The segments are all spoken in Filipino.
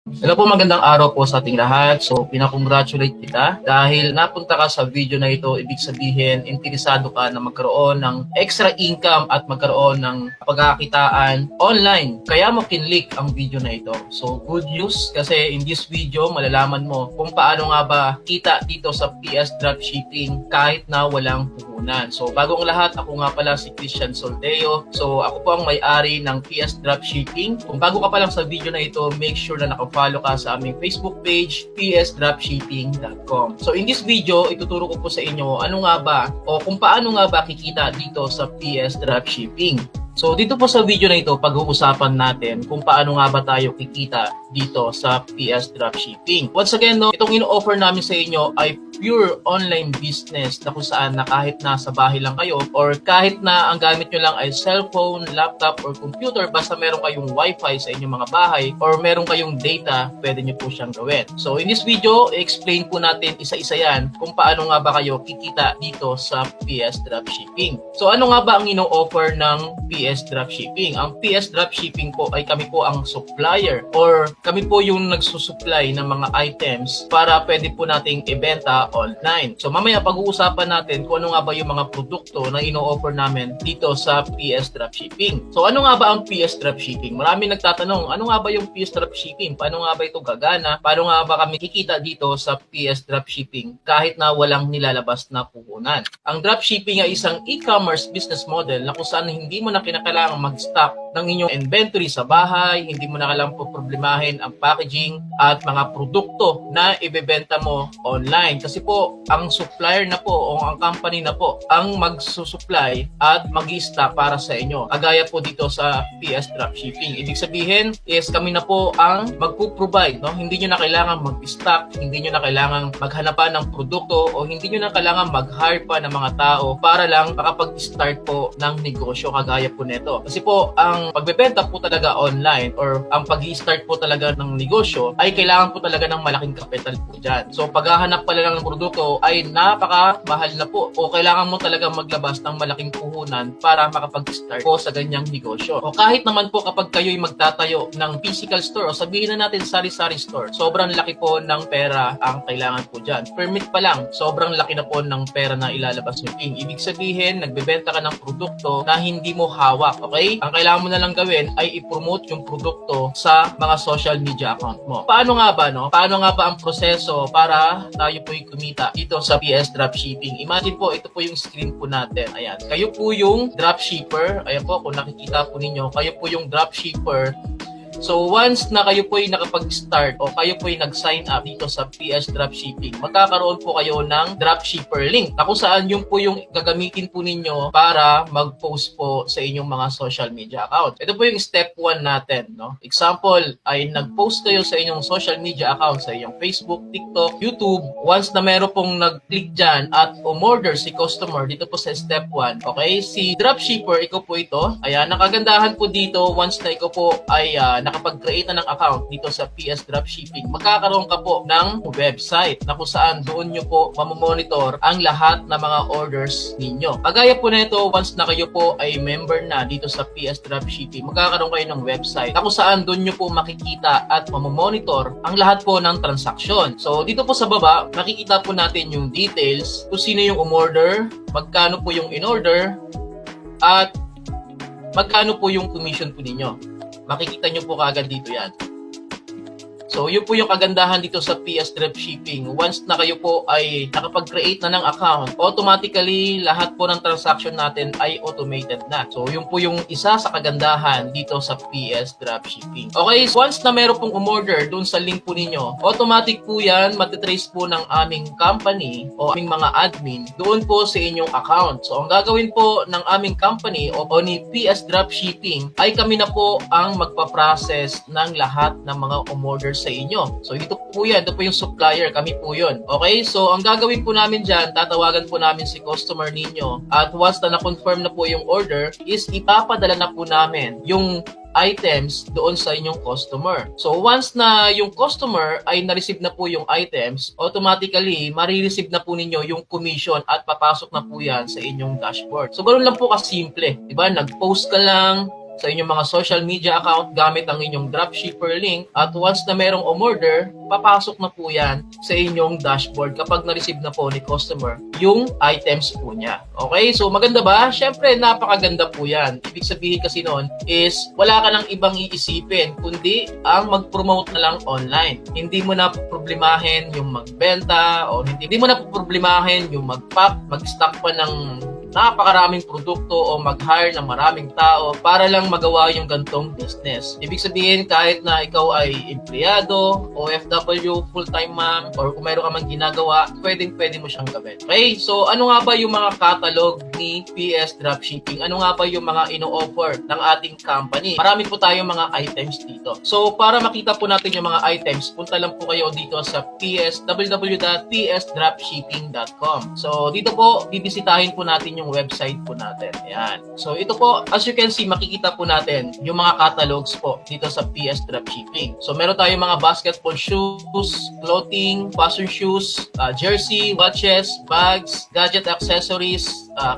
Hello po, magandang araw po sa ating lahat. So, pinakongratulate kita dahil napunta ka sa video na ito. Ibig sabihin, interesado ka na magkaroon ng extra income at magkaroon ng pagkakitaan online. Kaya mo kinlik ang video na ito. So, good news kasi in this video, malalaman mo kung paano nga ba kita dito sa PS Dropshipping kahit na walang puhunan. So, bago ang lahat, ako nga pala si Christian Soldeo. So, ako po ang may-ari ng PS Dropshipping. Kung bago ka pa lang sa video na ito, make sure na follow ka sa aming Facebook page, psdropshipping.com. So in this video, ituturo ko po sa inyo ano nga ba o kung paano nga ba kikita dito sa PS Dropshipping. So dito po sa video na ito, pag-uusapan natin kung paano nga ba tayo kikita dito sa PS Dropshipping. Once again, no, itong ino-offer namin sa inyo ay pure online business na kung saan na kahit nasa bahay lang kayo or kahit na ang gamit nyo lang ay cellphone, laptop, or computer, basta meron kayong wifi sa inyong mga bahay or meron kayong data, pwede nyo po siyang gawin. So in this video, explain po natin isa-isa yan kung paano nga ba kayo kikita dito sa PS Dropshipping. So ano nga ba ang ino-offer ng PS Dropshipping? Ang PS Dropshipping po ay kami po ang supplier or kami po yung nagsusupply ng mga items para pwede po nating ibenta online. So mamaya pag-uusapan natin kung ano nga ba yung mga produkto na ino-offer namin dito sa PS Dropshipping. So ano nga ba ang PS Dropshipping? Marami nagtatanong, ano nga ba yung PS Dropshipping? Paano nga ba ito gagana? Paano nga ba kami kikita dito sa PS Dropshipping kahit na walang nilalabas na puhunan? Ang dropshipping ay isang e-commerce business model na kung saan hindi mo na kinakailangan mag-stock ng inyong inventory sa bahay, hindi mo na kailangan problemahin ang packaging at mga produkto na ibebenta mo online. Kasi po, ang supplier na po o ang company na po ang magsusupply at mag-stock para sa inyo. Kagaya po dito sa PS Dropshipping. Ibig sabihin is kami na po ang magpo-provide. No? Hindi nyo na kailangan mag-stock, hindi nyo na kailangan maghanapan ng produkto o hindi nyo na kailangan mag-hire pa ng mga tao para lang makapag-start po ng negosyo kagaya po nito. Kasi po, ang pagbebenta po talaga online or ang pag-i-start po talaga ng negosyo ay kailangan po talaga ng malaking kapital po dyan. So, paghahanap pala lang ng produkto ay napaka-mahal na po o kailangan mo talaga maglabas ng malaking puhunan para makapag-start po sa ganyang negosyo. O kahit naman po kapag kayo'y magtatayo ng physical store o sabihin na natin sari-sari store, sobrang laki po ng pera ang kailangan po dyan. Permit pa lang, sobrang laki na po ng pera na ilalabas mo. Ibig sabihin, nagbebenta ka ng produkto na hindi mo hawak, okay? Ang kailangan mo na lang gawin ay i-promote yung produkto sa mga social media account mo. Paano nga ba, no? Paano nga ba ang proseso para tayo po'y kumita dito sa PS Dropshipping? Imagine po, ito po yung screen po natin. Ayan. Kayo po yung dropshipper. Ayan po, kung nakikita po ninyo, kayo po yung dropshipper. So once na kayo po ay nakapag-start o kayo po ay nag-sign up dito sa PS Dropshipping, magkakaroon po kayo ng dropshipper link na kung saan yung po yung gagamitin po ninyo para mag-post po sa inyong mga social media account. Ito po yung step 1 natin. No? Example, ay nag-post kayo sa inyong social media account, sa inyong Facebook, TikTok, YouTube. Once na meron pong nag-click dyan at umorder si customer dito po sa step 1, okay? Si dropshipper, ikaw po ito. Ayan, nakagandahan po dito once na ikaw po ay nakapag-create na ng account dito sa PS Dropshipping, magkakaroon ka po ng website na kung saan doon nyo po mamomonitor ang lahat ng mga orders ninyo. Kagaya po nito, once na kayo po ay member na dito sa PS Dropshipping, magkakaroon kayo ng website na kung saan doon nyo po makikita at mamomonitor ang lahat po ng transaksyon. So dito po sa baba, makikita po natin yung details kung sino yung umorder, magkano po yung in-order, at magkano po yung commission po ninyo. Makikita nyo po kaagad dito yan. So, yun po yung kagandahan dito sa PS Dropshipping. Once na kayo po ay nakapag-create na ng account, automatically, lahat po ng transaction natin ay automated na. So, yun po yung isa sa kagandahan dito sa PS Dropshipping. Okay, once na meron pong umorder dun sa link po ninyo, automatic po yan, matitrace po ng aming company o aming mga admin doon po sa inyong account. So, ang gagawin po ng aming company o ni PS Dropshipping ay kami na po ang magpa-process ng lahat ng mga umorders sa inyo. So ito po yan, ito po yung supplier, kami po yun. Okay, so ang gagawin po namin dyan, tatawagan po namin si customer ninyo at once na na-confirm na po yung order, is ipapadala na po namin yung items doon sa inyong customer. So once na yung customer ay na-receive na po yung items, automatically marireceive na po ninyo yung commission at papasok na po yan sa inyong dashboard. So ganoon lang po kasimple, 'di ba? Nag-post ka lang, sa inyong mga social media account gamit ang inyong dropshipper link, at once na merong umorder, papasok na po yan sa inyong dashboard kapag na-receive na po ni customer yung items po niya. Okay? So maganda ba? Syempre, napakaganda po yan. Ibig sabihin kasi noon is wala ka nang ibang iisipin kundi ang mag-promote na lang online. Hindi mo na problemahin yung magbenta o hindi mo na problemahin yung mag-pack, mag-stock pa ng napakaraming produkto o mag-hire ng maraming tao para lang magawa yung gantong business. Ibig sabihin, kahit na ikaw ay empleyado, OFW, full-time mom, or kung mayroon ka mang ginagawa, pwede mo siyang gawin. Okay? So, ano nga ba yung mga catalog ni PS Dropshipping? Ano nga ba yung mga ino-offer ng ating company? Marami po tayong mga items dito. So, para makita po natin yung mga items, punta lang po kayo dito sa www.psdropshipping.com. So, dito po, bibisitahin po natin yung website po natin. Ayan. So, ito po, as you can see, makikita po natin yung mga catalogs po dito sa PS Dropshipping. So, meron tayong mga basketball shoes, clothing, fashion shoes, jersey, watches, bags, gadget accessories,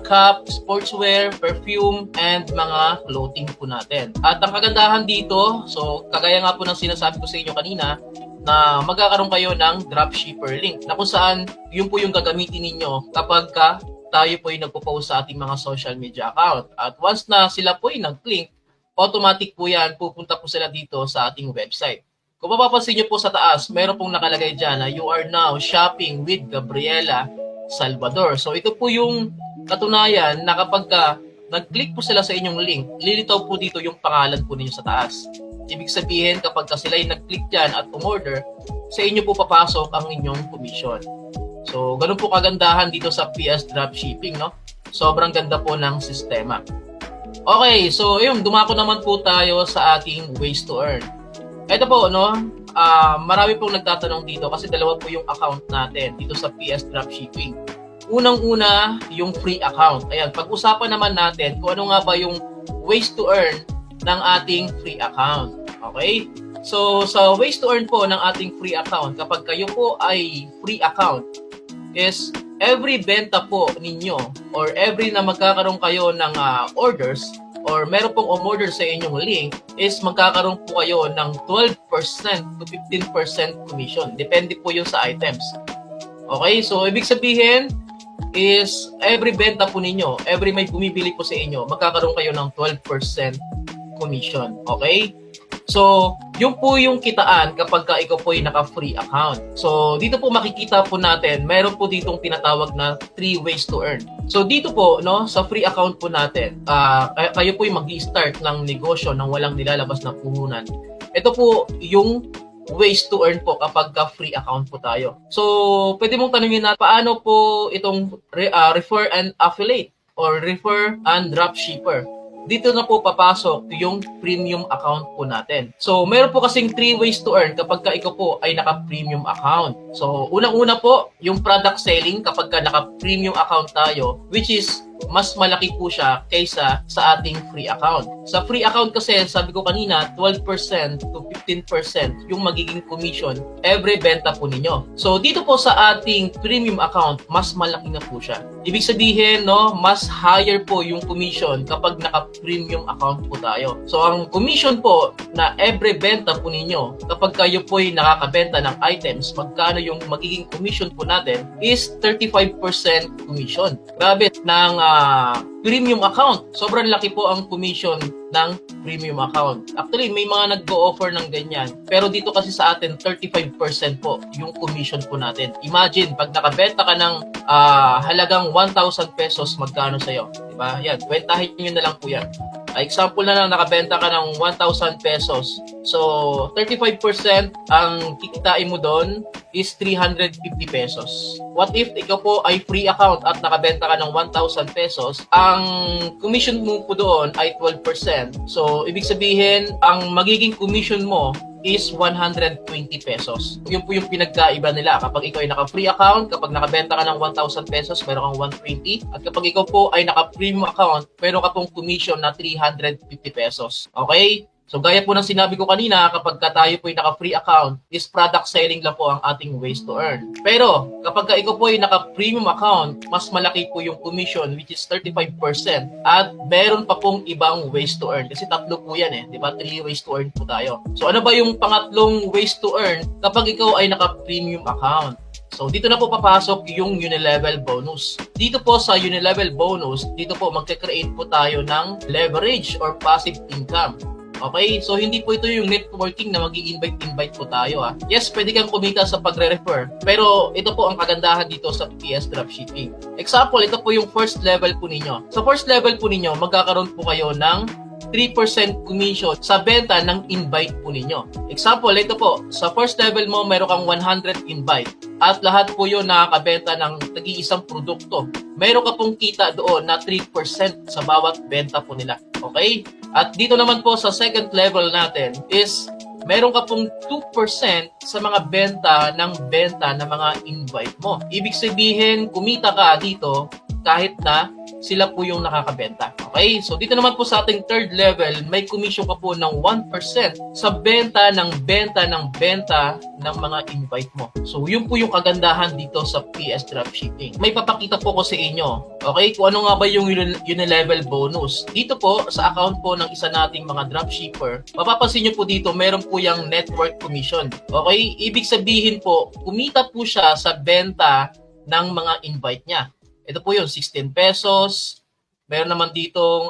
cup, sportswear, perfume, and mga clothing po natin. At ang kagandahan dito, so, kagaya nga po ng sinasabi ko sa inyo kanina, na magkakaroon kayo ng dropshipper link na kung saan yun po yung gagamitin ninyo kapag tayo po ay nagpo-post sa ating mga social media account. At once na sila po ay nag-click, automatic po yan, pupunta po sila dito sa ating website. Kung mapapansin nyo po sa taas, meron pong nakalagay dyan na you are now shopping with Gabriela Salvador. So ito po yung katunayan na kapag nag-click po sila sa inyong link, lilitaw po dito yung pangalan po ninyo sa taas. Ibig sabihin, kapag sila ay nag-click dyan at umorder, sa inyo po papasok ang inyong commission. So, ganun po kagandahan dito sa PS Dropshipping, no? Sobrang ganda po ng sistema. Okay, so yun, dumako naman po tayo sa ating ways to earn. Ito po, no? Marami pong nagtatanong dito kasi dalawa po yung account natin dito sa PS Dropshipping. Unang-una, yung free account. Ayan, pag-usapan naman natin kung ano nga ba yung ways to earn ng ating free account. Okay? So, sa ways to earn po ng ating free account, kapag kayo po ay free account, is every benta po ninyo or every na magkakaroon kayo ng orders or meron pong umorder sa inyong link is magkakaroon po kayo ng 12% to 15% commission. Depende po yun sa items. Okay? So, ibig sabihin is every benta po ninyo, every may bumibili po sa inyo, magkakaroon kayo ng 12% commission. Okay? So, yun po yung kitaan kapag ikaw po ay naka-free account. So, dito po makikita po natin, meron po ditong tinatawag na 3 ways to earn. So, dito po, no, sa free account po natin, kayo po yung mag-i-start ng negosyo nang walang nilalabas na puhunan. Ito po yung ways to earn po kapag free account po tayo. So, pwede mong tanungin na paano po itong refer and affiliate or refer and dropshipper. Dito na po papasok yung premium account po natin. So, meron po kasing 3 ways to earn kapag ikaw po ay naka-premium account. So, unang-una po, yung product selling kapag naka-premium account tayo, which is mas malaki po siya kaysa sa ating free account. Sa free account kasi, sabi ko kanina, 12% to 15% yung magiging commission every benta po ninyo. So, dito po sa ating premium account, mas malaki na po siya. Ibig sabihin, no, mas higher po yung commission kapag naka-premium account po tayo. So, ang commission po na every benta po ninyo, kapag kayo po ay nakakabenta ng items, magkano yung magiging commission po natin is 35% commission. Grabe, ng premium account. Sobrang laki po ang commission ng premium account. Actually, may mga nag-o-offer ng ganyan. Pero dito kasi sa atin, 35% po yung commission po natin. Imagine, pag nakabenta ka ng halagang 1,000 pesos, magkano sa'yo? Diba? Yan, kwentahin nyo na lang po yan. Example na lang, nakabenta ka ng 1,000 pesos. So, 35% ang kikitain mo doon is 350 pesos. What if ikaw po ay free account at nakabenta ka ng 1,000 pesos, ang commission mo po doon ay 12%. So, ibig sabihin, ang magiging commission mo is 120 pesos. Yun po yung pinagkaiba nila. Kapag ikaw ay naka-free account, kapag nakabenta ka ng 1,000 pesos, meron kang 120. At kapag ikaw po ay naka-premium account, meron ka pong commission na 350 pesos. Okay? So gaya po ng sinabi ko kanina, kapag tayo po ay naka-free account, is product selling lang po ang ating ways to earn. Pero kapag ikaw po ay naka-premium account, mas malaki po yung commission, which is 35%. At meron pa pong ibang ways to earn. Kasi tatlo po yan di ba? 3 ways to earn po tayo. So ano ba yung pangatlong ways to earn kapag ikaw ay naka-premium account? So, dito na po papasok yung Unilevel bonus. Dito po sa Unilevel bonus, dito po magka-create po tayo ng leverage or passive income. Okay? So, hindi po ito yung networking na mag-i-invite po tayo. Yes, pwede kang kumita sa pagre-refer. Pero, ito po ang kagandahan dito sa PS Dropshipping. Example, ito po yung first level po ninyo. Sa first level po ninyo, magkakaroon po kayo ng 3% commission sa benta ng invite po ninyo. Example, ito po, sa first level mo, meron kang 100 invite at lahat po yun nakakabenta ng tagi-isang produkto. Meron ka pong kita doon na 3% sa bawat benta po nila. Okay? At dito naman po sa second level natin is meron ka pong 2% sa mga benta ng mga invite mo. Ibig sabihin, kumita ka dito kahit na sila po yung nakakabenta. Okay? So, dito naman po sa ating third level, may commission ka po ng 1% sa benta ng mga invite mo. So, yun po yung kagandahan dito sa PS Dropshipping. May papakita po ko sa inyo. Okay? Kung ano nga ba yung Unilevel bonus. Dito po, sa account po ng isa nating mga dropshipper, mapapansin nyo po dito, meron po yung network commission. Okay? Ibig sabihin po, kumita po siya sa benta ng mga invite niya. Ito po yun, 16 pesos. Meron naman ditong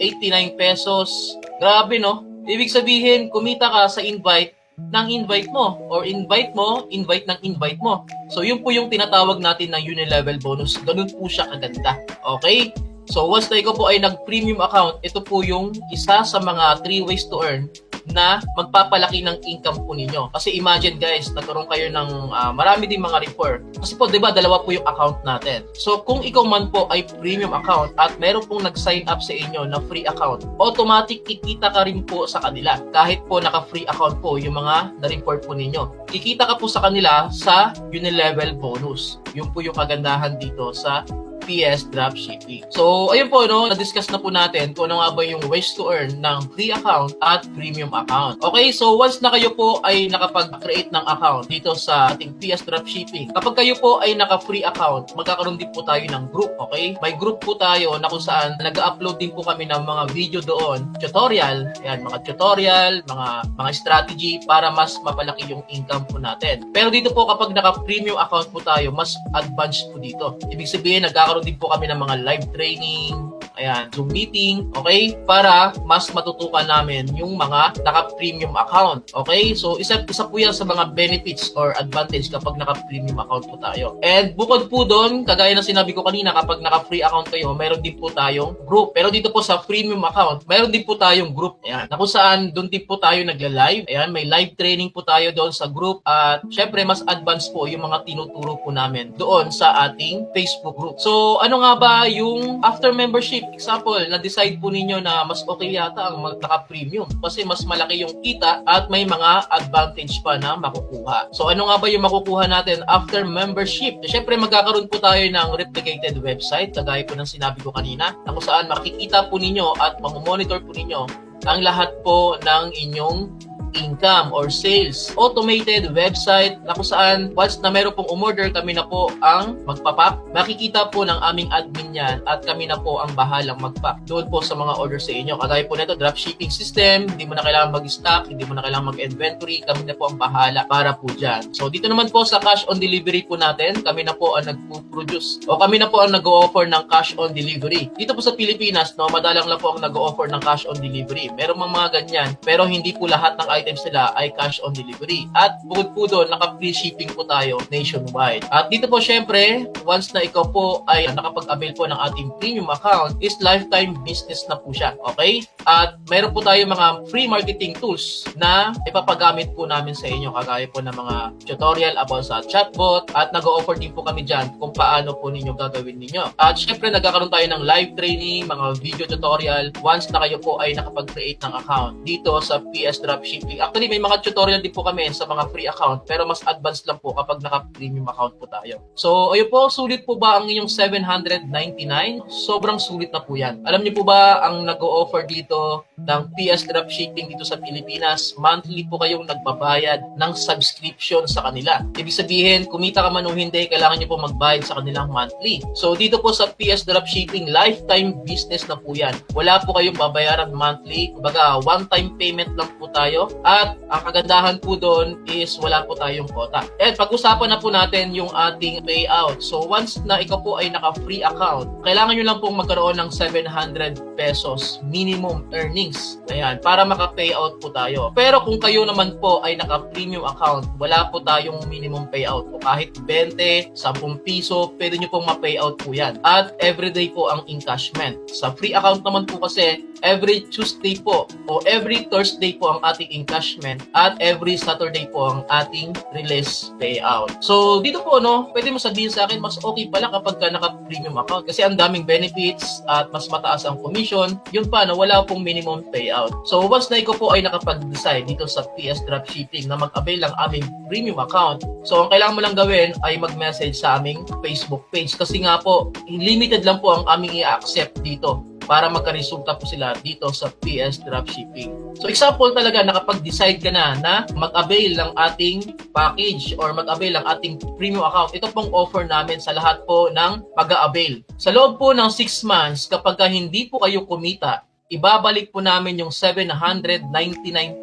89 pesos. Grabe, no? Ibig sabihin, kumita ka sa invite ng invite mo. Or invite mo, invite ng invite mo. So, yun po yung tinatawag natin na Unilevel bonus. Ganun po siya kaganda. Okay? So, once na ikaw po ay nag-premium account, ito po yung isa sa mga 3 ways to earn na magpapalaki ng income po ninyo. Kasi imagine guys, nagkaroon kayo ng marami din mga refer. Kasi po, di ba, dalawa po yung account natin. So, kung ikaw man po ay premium account at meron pong nag-sign up sa inyo na free account, automatic kikita ka rin po sa kanila. Kahit po naka-free account po yung mga na-refer po ninyo. Kikita ka po sa kanila sa Unilevel bonus. Yun po yung kagandahan dito sa PS Dropshipping. So, ayun po, no, na-discuss na po natin kung ano nga ba yung ways to earn ng free account at premium account. Okay, so once na kayo po ay nakapag-create ng account dito sa ating PS Dropshipping, kapag kayo po ay naka-free account, magkakaroon din po tayo ng group, okay? May group po tayo na kung saan nag-upload din po kami ng mga video doon, tutorial, yan, mga tutorial, mga strategy para mas mapalaki yung income po natin. Pero dito po kapag naka-premium account po tayo, mas advanced po dito. Ibig sabihin, nagkakaroon din po kami ng mga live training, ayan, Zoom meeting, okay? Para mas matutukan namin yung mga naka-premium account, okay? So, isa po yan sa mga benefits or advantage kapag naka-premium account po tayo. And bukod po doon, kagaya ng sinabi ko kanina, kapag naka-free account kayo, meron din po tayong group. Pero dito po sa premium account, meron din po tayong group, ayan, na kung saan doon din po tayo nagla-live. Ayan, may live training po tayo doon sa group at syempre mas advanced po yung mga tinuturo po namin doon sa ating Facebook group. So, ano nga ba yung after membership? Example, na-decide po ninyo na mas okay yata ang naka-premium kasi mas malaki yung kita at may mga advantage pa na makukuha. So, ano nga ba yung makukuha natin after membership? Siyempre, magkakaroon po tayo ng replicated website, kagaya po ng sinabi ko kanina, na kung saan makikita po ninyo at mamomonitor po ninyo ang lahat po ng inyong income or sales. Automated website na kung saan once na meron pong umorder, kami na po ang magpa-pack. Makikita po ng aming admin yan at kami na po ang bahalang mag-pack doon po sa mga order sa inyo. Kagaya po nito, dropshipping system, hindi mo na kailangan mag-stock, hindi mo na kailangan mag-inventory, kami na po ang bahala para po dyan. So dito naman po sa cash on delivery po natin, kami na po ang nag-produce o kami na po ang nag-o-offer ng cash on delivery. Dito po sa Pilipinas, no, madalang lang po ang nag-o-offer ng cash on delivery. Meron mga ganyan, pero hindi po lahat ng items nila ay cash on delivery. At bukod po doon, naka-free shipping po tayo nationwide. At dito po syempre, once na ikaw po ay nakapag-avail po ng ating premium account, is lifetime business na po siya. Okay? At meron po tayo mga free marketing tools na ipapagamit po namin sa inyo, kagaya po ng mga tutorial about sa chatbot at nag-o-offer din po kami dyan kung paano po ninyo gagawin ninyo. At syempre, nagkakaroon tayo ng live training, mga video tutorial once na kayo po ay nakapag-create ng account dito sa PS Dropshipping Dropshipping. Actually, may mga tutorial din po kami sa mga free account, pero mas advanced lang po kapag naka-premium account po tayo. So, ayun po, sulit po ba ang inyong 799? Sobrang sulit na po yan. Alam niyo po ba ang nag-o-offer dito ng PS Dropshipping dito sa Pilipinas? Monthly po kayong nagbabayad ng subscription sa kanila. Ibig sabihin, kumita ka man o hindi, kailangan niyo po magbayad sa kanilang monthly. So, dito po sa PS Dropshipping, lifetime business na po yan. Wala po kayong babayaran monthly. Kumbaga, one-time payment lang po tayo. At ang kagandahan po doon is wala po tayong quota. And pag-usapan na po natin yung ating payout. So, once na ikaw po ay naka-free account, kailangan nyo lang pong magkaroon ng 700 pesos minimum earnings. Ayan, para maka-payout po tayo. Pero kung kayo naman po ay naka-premium account, wala po tayong minimum payout. O kahit 20, 10 piso, pwede nyo pong ma-payout po yan. At everyday po ang encashment. Sa free account naman po kasi, every Tuesday po o every Thursday po ang ating encashment at every Saturday po ang ating release payout. So, dito po, no, pwede mo sabihin sa akin, mas okay pala kapag ka naka-premium account kasi ang daming benefits at mas mataas ang commission. Yun pa, no, wala pong minimum payout. So, once na ikaw po ay nakapag-decide dito sa PS Dropshipping na mag-avail ng aming premium account, so, ang kailangan mo lang gawin ay mag-message sa aming Facebook page kasi nga po, limited lang po ang aming i-accept dito para magkaresulta po sila dito sa PS Dropshipping. So example talaga, nakapag-decide ka na mag-avail ng ating package or mag-avail ng ating premium account. Ito pong offer namin sa lahat po ng mag-avail. Sa loob po ng 6 months, kapag hindi po kayo kumita, ibabalik po namin yung 799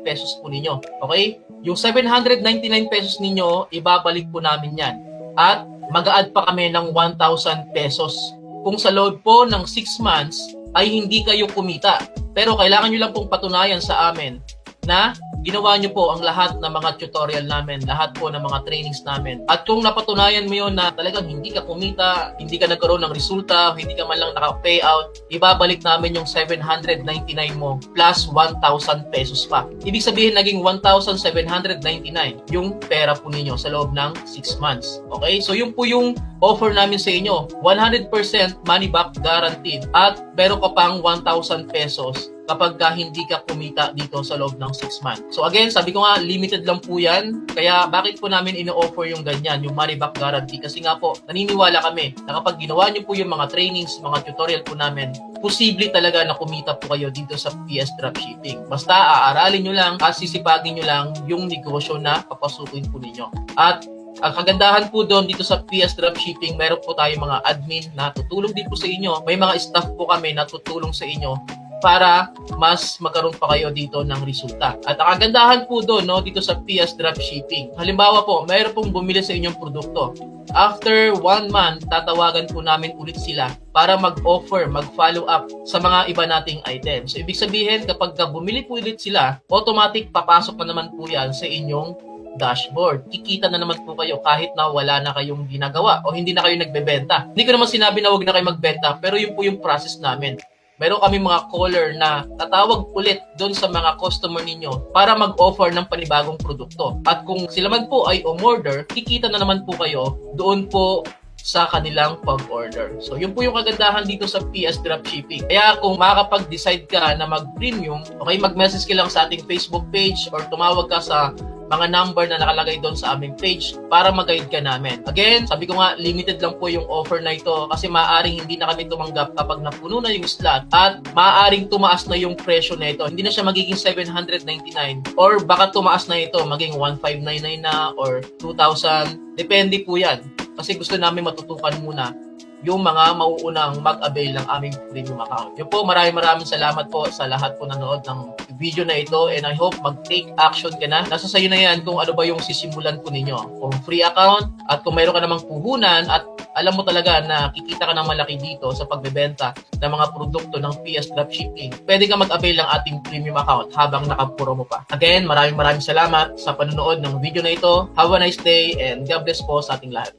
pesos po ninyo. Okay? Yung 799 pesos ninyo, ibabalik po namin yan. At mag-a-add pa kami ng 1,000 pesos. Kung sa loob po ng 6 months, ay hindi kayo kumita. Pero kailangan nyo lang pong patunayan sa amin na ginawa nyo po ang lahat ng mga tutorial namin, lahat po ng mga trainings namin. At kung napatunayan mo yun na talagang hindi ka kumita, hindi ka nagkaroon ng resulta, hindi ka man lang naka-payout, ibabalik namin yung 799 mo plus 1,000 pesos pa. Ibig sabihin naging 1,799 yung pera po ninyo sa loob ng 6 months. Okay? So yun po yung offer namin sa inyo. 100% money back guaranteed at meron ka pang 1,000 pesos kapag hindi ka kumita dito sa loob ng 6 months. So again, sabi ko nga, limited lang po yan. Kaya bakit po namin ino-offer yung ganyan, yung money back guarantee? Kasi nga po, naniniwala kami na kapag ginawa nyo po yung mga trainings, mga tutorial po namin, posible talaga na kumita po kayo dito sa PS Dropshipping. Basta aaralin nyo lang at sisipagin nyo lang yung negosyo na papasukin po ninyo. At ang kagandahan po doon dito sa PS Dropshipping, meron po tayo mga admin na tutulong din po sa inyo. May mga staff po kami na tutulong sa inyo para mas magkaroon pa kayo dito ng resulta. At ang kagandahan po doon, no, dito sa PS Dropshipping, halimbawa po, mayroon pong bumili sa inyong produkto. After 1 month, tatawagan po namin ulit sila para mag-offer, mag-follow up sa mga iba nating items. So, ibig sabihin, kapag bumili po ulit sila, automatic papasok na naman po yan sa inyong dashboard. Kikita na naman po kayo kahit na wala na kayong ginagawa o hindi na kayo nagbebenta. Hindi ko naman sinabi na huwag na kayo magbenta, pero yun po yung process namin. Meron kami mga caller na tatawag ulit doon sa mga customer ninyo para mag-offer ng panibagong produkto. At kung sila man po ay umorder, kikita na naman po kayo doon po sa kanilang pag-order. So, yun po yung kagandahan dito sa PS Dropshipping. Kaya kung makakapag-decide ka na mag-premium, okay, mag-message ka lang sa ating Facebook page or tumawag ka sa mga number na nakalagay doon sa aming page para mag-guide ka namin. Again, sabi ko nga, limited lang po yung offer na ito kasi maaaring hindi na kami tumanggap kapag napuno na yung slot at maaaring tumaas na yung presyo na ito. Hindi na siya magiging 799 or baka tumaas na ito, maging 1,599 na or 2,000. Depende po yan. Kasi gusto namin matutukan muna yung mga mauunang mag-avail ng aming premium account. Yun po, maraming salamat po sa lahat po nanood ng video na ito and I hope mag-take action ka na. Nasa sayo na yan kung ano ba yung sisimulan po ninyo. Kung free account at kung mayroon ka namang puhunan at alam mo talaga na kikita ka ng malaki dito sa pagbebenta ng mga produkto ng PS Dropshipping, pwede ka mag-avail ng ating premium account habang nakapuro mo pa. Again, maraming salamat sa panonood ng video na ito. Have a nice day and God bless po sa ating lahat.